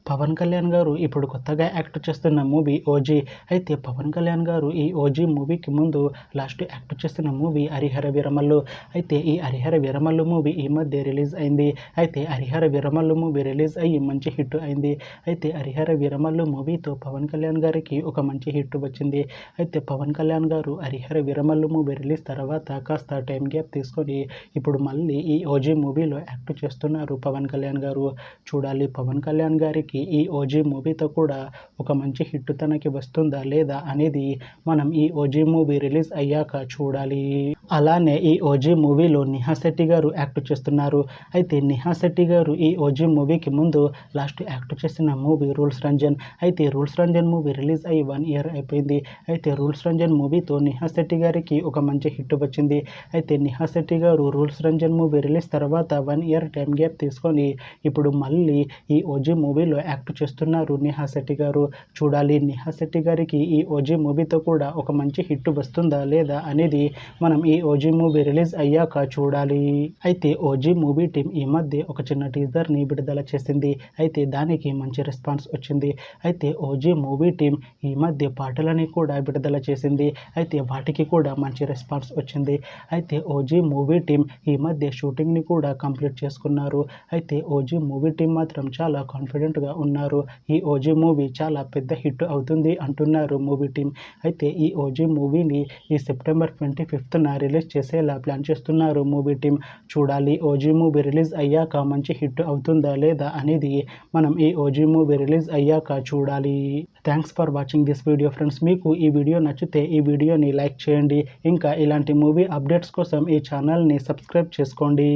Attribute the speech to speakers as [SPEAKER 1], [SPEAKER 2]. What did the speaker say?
[SPEAKER 1] పవన్ కళ్యాణ్ గారు ఇప్పుడు కొత్తగా యాక్ట్ చేస్తున్న మూవీ ఓజీ. అయితే పవన్ కళ్యాణ్ గారు ఈ ఓజీ మూవీకి ముందు లాస్ట్ యాక్ట్ చేస్తున్న మూవీ హరిహర వీరమల్లు. అయితే ఈ హరిహర వీరమల్లు మూవీ ఈ మధ్య రిలీజ్ అయింది. అయితే హరిహర వీరమల్లు మూవీ రిలీజ్ అయ్యి మంచి హిట్ అయింది. అయితే హరిహర వీరమల్లు మూవీతో పవన్ కళ్యాణ్ గారికి ఒక మంచి హిట్ వచ్చింది. అయితే పవన్ కళ్యాణ్ గారు హరిహర వీరమల్లు మూవీ రిలీజ్ తర్వాత కాస్త టైం గ్యాప్ తీసుకొని ఇప్పుడు మళ్ళీ ఈ ఓజీ మూవీలో యాక్ట్ చేస్తున్నారు పవన్ కళ్యాణ్ గారు. చూడాలి పవన్ కళ్యాణ్ గారికి ఈ ఓజీ మూవీతో కూడా ఒక మంచి హిట్ తనకి వస్తుందా లేదా అనేది మనం ఈ ఓజీ మూవీ రిలీజ్ అయ్యాక చూడాలి. అలానే ఈ ఓజీ మూవీలో నిహా శెట్టి గారు యాక్ట్ చేస్తున్నారు. అయితే నిహా శెట్టి గారు ఈ ఓజీ మూవీకి ముందు లాస్ట్ యాక్ట్ చేసిన మూవీ రూల్స్ రంజన్. అయితే రూల్స్ రంజన్ మూవీ రిలీజ్ అయ్యి 1 year అయిపోయింది. అయితే రూల్స్ రంజన్ మూవీతో నిహా శెట్టి గారికి ఒక మంచి హిట్ వచ్చింది. అయితే నిహా శెట్టి గారు రూల్స్ రంజన్ మూవీ రిలీజ్ తర్వాత 1 year టైం గ్యాప్ తీసుకొని ఇప్పుడు మళ్ళీ ఈ ఓజీ మూవీలో యాక్ట్ చేస్తున్నారు నిహా శెట్టి గారు. చూడాలి నిహా శెట్టి గారికి ఈ ఓజీ మూవీతో కూడా ఒక మంచి హిట్ వస్తుందా లేదా అనేది మనం ఈ ఓజీ మూవీ రిలీజ్ అయ్యాక చూడాలి. అయితే ఓజీ మూవీ టీం ఈ మధ్య ఒక చిన్న టీజర్ని విడుదల చేసింది. అయితే దానికి మంచి రెస్పాన్స్ వచ్చింది. అయితే ఓజీ మూవీ టీం ఈ మధ్య పాటలని కూడా విడుదల చేసింది. అయితే వాటికి కూడా మంచి రెస్పాన్స్ వచ్చింది. అయితే ఓజీ మూవీ టీం ఈ మధ్య షూటింగ్ని కూడా కంప్లీట్ చేసుకున్నారు. అయితే ఓజీ మూవీ టీం మాత్రం చాలా కాన్ఫిడెంట్గా ఉన్నారు. ఈ ఓజీ మూవీ చాలా పెద్ద హిట్ అవుతుంది అంటున్నారు మూవీ టీం. అయితే ఈ ఓజీ మూవీని ఈ September 25th రిలీజ్ చేసేలా ప్లాన్ చేస్తున్నారు మూవీ టీం. చూడాలి ఓజీ మూవీ రిలీజ్ అయ్యాక మంచి హిట్ అవుతుందా లేదా అనేది మనం ఈ ఓజీ మూవీ రిలీజ్ అయ్యాక చూడాలి. Thanks for watching this video friends. మీకు ఈ వీడియో నచ్చితే ఈ వీడియోని లైక్ చేయండి. ఇంకా ఇలాంటి మూవీ అప్డేట్స్ కోసం ఈ ఛానల్ని సబ్స్క్రైబ్ చేసుకోండి.